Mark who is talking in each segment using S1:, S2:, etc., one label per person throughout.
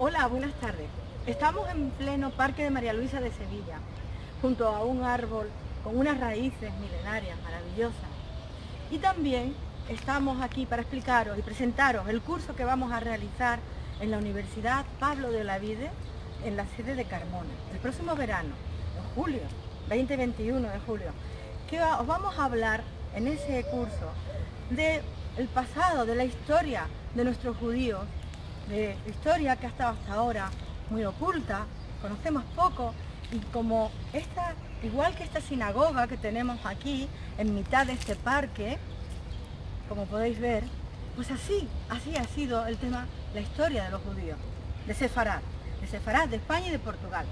S1: Hola, buenas tardes. Estamos en pleno Parque de María Luisa de Sevilla, junto a un árbol con unas raíces milenarias maravillosas. Y también estamos aquí para explicaros y presentaros el curso que vamos a realizar en la Universidad Pablo de Olavide, en la sede de Carmona, el próximo verano, en julio, 20-21 de julio, que os vamos a hablar en ese curso del pasado, de la historia de nuestros judíos, de historia que ha estado hasta ahora muy oculta, conocemos poco, y como esta, igual que esta sinagoga que tenemos aquí en mitad de este parque, como podéis ver, pues así ha sido el tema, la historia de los judíos, de Sefarad, de España y de Portugal.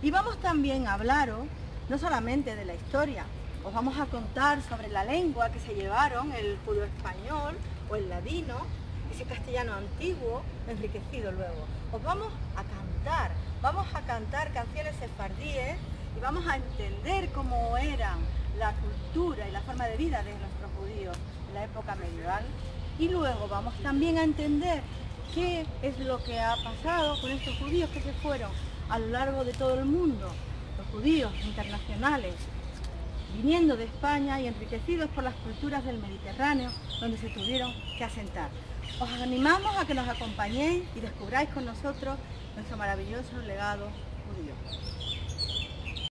S1: Y vamos también a hablaros no solamente de la historia, os vamos a contar sobre la lengua que se llevaron, el judío español o el ladino, ese castellano antiguo, enriquecido luego. Os vamos a cantar canciones sefardíes y vamos a entender cómo era la cultura y la forma de vida de nuestros judíos en la época medieval. Y luego vamos también a entender qué es lo que ha pasado con estos judíos que se fueron a lo largo de todo el mundo, los judíos internacionales, viniendo de España y enriquecidos por las culturas del Mediterráneo, donde se tuvieron que asentar. Os animamos a que nos acompañéis y descubráis con nosotros nuestro maravilloso legado judío.